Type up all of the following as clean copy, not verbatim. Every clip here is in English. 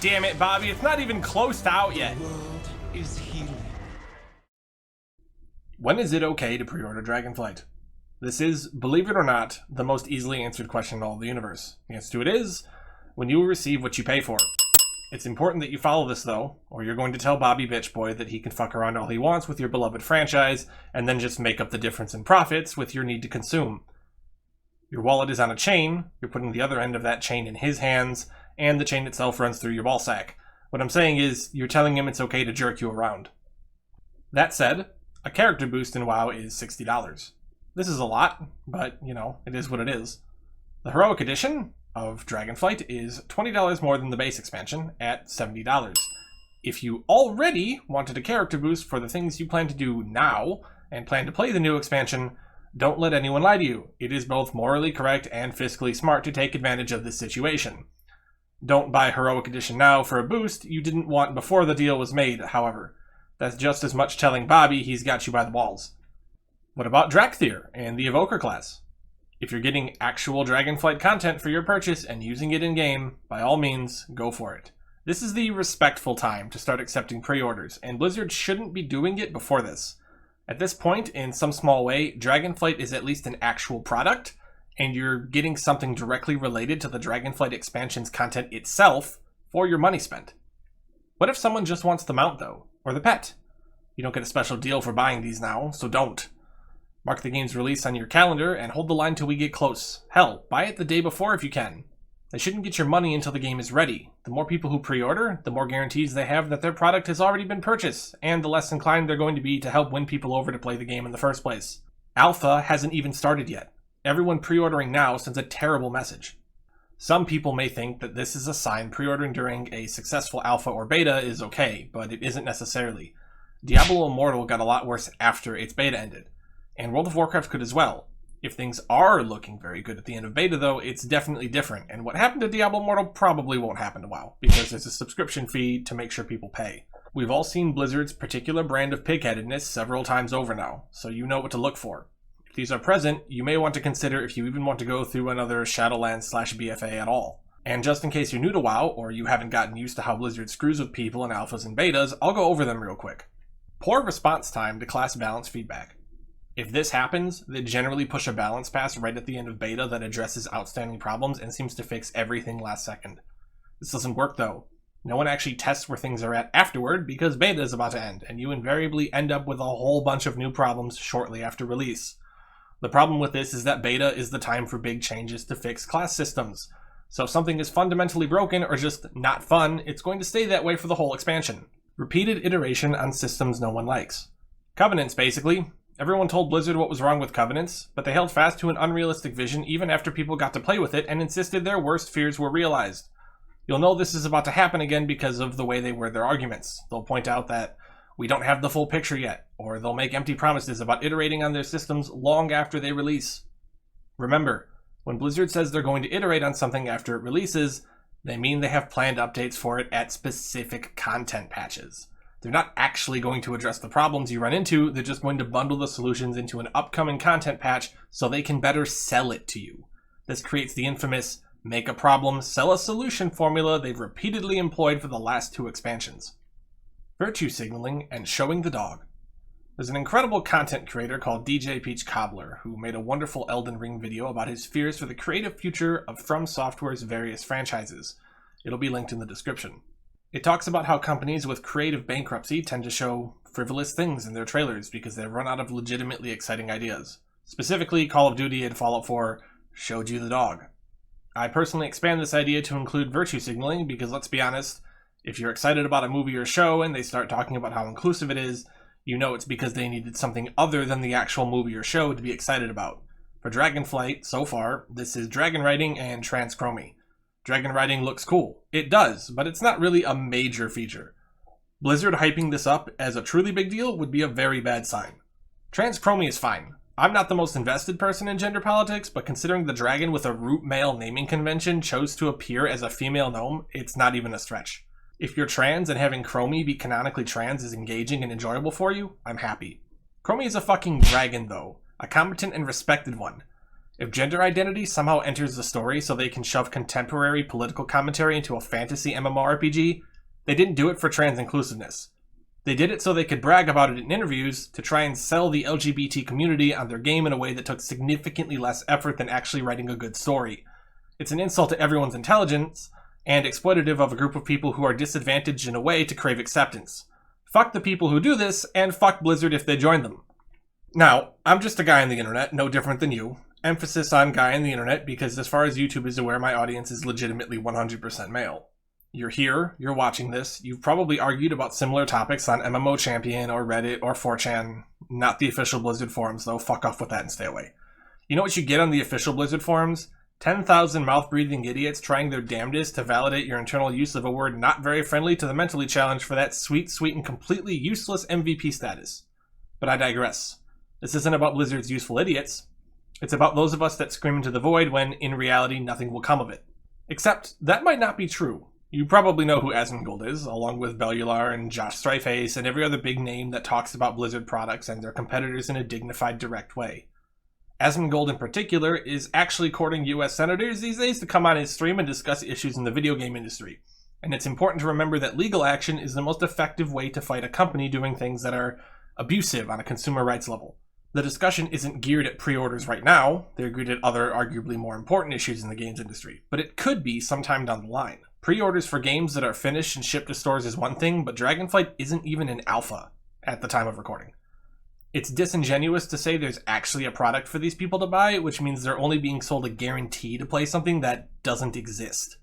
damn it, Bobby, it's not even close to out yet. The world is healing. When is it okay to pre-order Dragonflight? This is, believe it or not, the most easily answered question in all of the universe. The answer to it is, when you will receive what you pay for. It's important that you follow this though, or you're going to tell Bobby Bitch Boy that he can fuck around all he wants with your beloved franchise, and then just make up the difference in profits with your need to consume. Your wallet is on a chain, you're putting the other end of that chain in his hands, and the chain itself runs through your ballsack. What I'm saying is, you're telling him it's okay to jerk you around. That said, a character boost in WoW is $60. This is a lot, but, you know, it is what it is. The Heroic Edition of Dragonflight is $20 more than the base expansion at $70. If you already wanted a character boost for the things you plan to do now, and plan to play the new expansion, don't let anyone lie to you. It is both morally correct and fiscally smart to take advantage of this situation. Don't buy Heroic Edition now for a boost you didn't want before the deal was made, however. That's just as much telling Bobby he's got you by the balls. What about Drakthyr and the Evoker class? If you're getting actual Dragonflight content for your purchase and using it in-game, by all means, go for it. This is the respectful time to start accepting pre-orders, and Blizzard shouldn't be doing it before this. At this point, in some small way, Dragonflight is at least an actual product, and you're getting something directly related to the Dragonflight expansion's content itself for your money spent. What if someone just wants the mount, though? Or the pet? You don't get a special deal for buying these now, so don't. Mark the game's release on your calendar and hold the line till we get close. Hell, buy it the day before if you can. They shouldn't get your money until the game is ready. The more people who pre-order, the more guarantees they have that their product has already been purchased, and the less inclined they're going to be to help win people over to play the game in the first place. Alpha hasn't even started yet. Everyone pre-ordering now sends a terrible message. Some people may think that this is a sign pre-ordering during a successful alpha or beta is okay, but it isn't necessarily. Diablo Immortal got a lot worse after its beta ended. And World of Warcraft could as well. If things are looking very good at the end of beta, though, it's definitely different. And what happened to Diablo Immortal probably won't happen to WoW, because there's a subscription fee to make sure people pay. We've all seen Blizzard's particular brand of pigheadedness several times over now, so you know what to look for. If these are present, you may want to consider if you even want to go through another Shadowlands/BFA at all. And just in case you're new to WoW, or you haven't gotten used to how Blizzard screws with people in alphas and betas, I'll go over them real quick. Poor response time to class balance feedback. If this happens, they generally push a balance pass right at the end of beta that addresses outstanding problems and seems to fix everything last second. This doesn't work though. No one actually tests where things are at afterward because beta is about to end, and you invariably end up with a whole bunch of new problems shortly after release. The problem with this is that beta is the time for big changes to fix class systems. So if something is fundamentally broken or just not fun, it's going to stay that way for the whole expansion. Repeated iteration on systems no one likes. Covenants, basically. Everyone told Blizzard what was wrong with Covenants, but they held fast to an unrealistic vision even after people got to play with it and insisted their worst fears were realized. You'll know this is about to happen again because of the way they word their arguments. They'll point out that we don't have the full picture yet, or they'll make empty promises about iterating on their systems long after they release. Remember, when Blizzard says they're going to iterate on something after it releases, they mean they have planned updates for it at specific content patches. They're not actually going to address the problems you run into, they're just going to bundle the solutions into an upcoming content patch so they can better sell it to you. This creates the infamous make a problem, sell a solution formula they've repeatedly employed for the last 2 expansions. Virtue signaling and showing the dog. There's an incredible content creator called DJ Peach Cobbler who made a wonderful Elden Ring video about his fears for the creative future of From Software's various franchises. It'll be linked in the description. It talks about how companies with creative bankruptcy tend to show frivolous things in their trailers because they've run out of legitimately exciting ideas. Specifically, Call of Duty and Fallout 4 showed you the dog. I personally expand this idea to include virtue signaling because, let's be honest, if you're excited about a movie or show and they start talking about how inclusive it is, you know it's because they needed something other than the actual movie or show to be excited about. For Dragonflight, so far, this is dragon riding and transchromy. Dragon riding looks cool. It does, but it's not really a major feature. Blizzard hyping this up as a truly big deal would be a very bad sign. Transchromy is fine. I'm not the most invested person in gender politics, but considering the dragon with a root male naming convention chose to appear as a female gnome, it's not even a stretch. If you're trans and having Chromie be canonically trans is engaging and enjoyable for you, I'm happy. Chromie is a fucking dragon though, a competent and respected one. If gender identity somehow enters the story so they can shove contemporary political commentary into a fantasy MMORPG, they didn't do it for trans inclusiveness. They did it so they could brag about it in interviews to try and sell the LGBT community on their game in a way that took significantly less effort than actually writing a good story. It's an insult to everyone's intelligence and exploitative of a group of people who are disadvantaged in a way to crave acceptance. Fuck the people who do this, and fuck Blizzard if they join them. Now, I'm just a guy on the internet, no different than you. Emphasis on guy on the internet because as far as YouTube is aware, my audience is legitimately 100% male. You're here, you're watching this, you've probably argued about similar topics on MMO Champion or Reddit or 4chan, not the official Blizzard forums though, fuck off with that and stay away. You know what you get on the official Blizzard forums? 10,000 mouth-breathing idiots trying their damnedest to validate your internal use of a word not very friendly to the mentally challenged for that sweet and completely useless MVP status. But I digress. This isn't about Blizzard's useful idiots. It's about those of us that scream into the void when, in reality, nothing will come of it. Except, that might not be true. You probably know who Asmongold is, along with Bellular and Josh Strikeface and every other big name that talks about Blizzard products and their competitors in a dignified, direct way. Asmongold in particular is actually courting US senators these days to come on his stream and discuss issues in the video game industry. And it's important to remember that legal action is the most effective way to fight a company doing things that are abusive on a consumer rights level. The discussion isn't geared at pre-orders right now, they're geared at other arguably more important issues in the games industry, but it could be sometime down the line. Pre-orders for games that are finished and shipped to stores is one thing, but Dragonflight isn't even in alpha at the time of recording. It's disingenuous to say there's actually a product for these people to buy, which means they're only being sold a guarantee to play something that doesn't exist.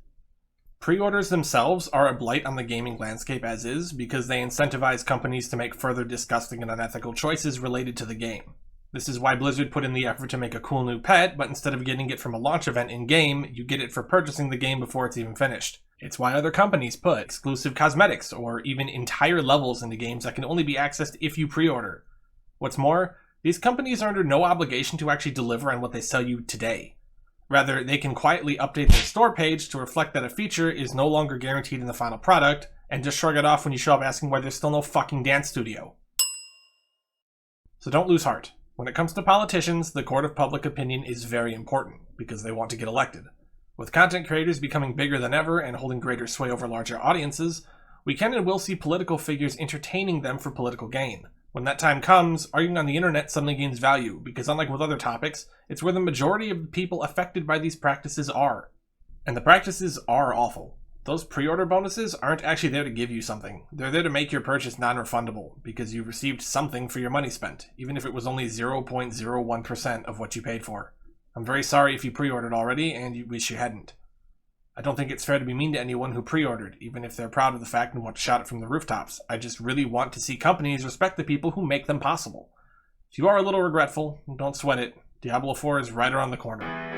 Pre-orders themselves are a blight on the gaming landscape as is, because they incentivize companies to make further disgusting and unethical choices related to the game. This is why Blizzard put in the effort to make a cool new pet, but instead of getting it from a launch event in-game, you get it for purchasing the game before it's even finished. It's why other companies put exclusive cosmetics or even entire levels into games that can only be accessed if you pre-order. What's more, these companies are under no obligation to actually deliver on what they sell you today. Rather, they can quietly update their store page to reflect that a feature is no longer guaranteed in the final product, and just shrug it off when you show up asking why there's still no fucking dance studio. So don't lose heart. When it comes to politicians, the court of public opinion is very important, because they want to get elected. With content creators becoming bigger than ever and holding greater sway over larger audiences, we can and will see political figures entertaining them for political gain. When that time comes, arguing on the internet suddenly gains value, because unlike with other topics, it's where the majority of the people affected by these practices are. And the practices are awful. Those pre-order bonuses aren't actually there to give you something. They're there to make your purchase non-refundable, because you received something for your money spent, even if it was only 0.01% of what you paid for. I'm very sorry if you pre-ordered already, and you wish you hadn't. I don't think it's fair to be mean to anyone who pre-ordered, even if they're proud of the fact and want to shout it from the rooftops. I just really want to see companies respect the people who make them possible. If you are a little regretful, don't sweat it. Diablo 4 is right around the corner.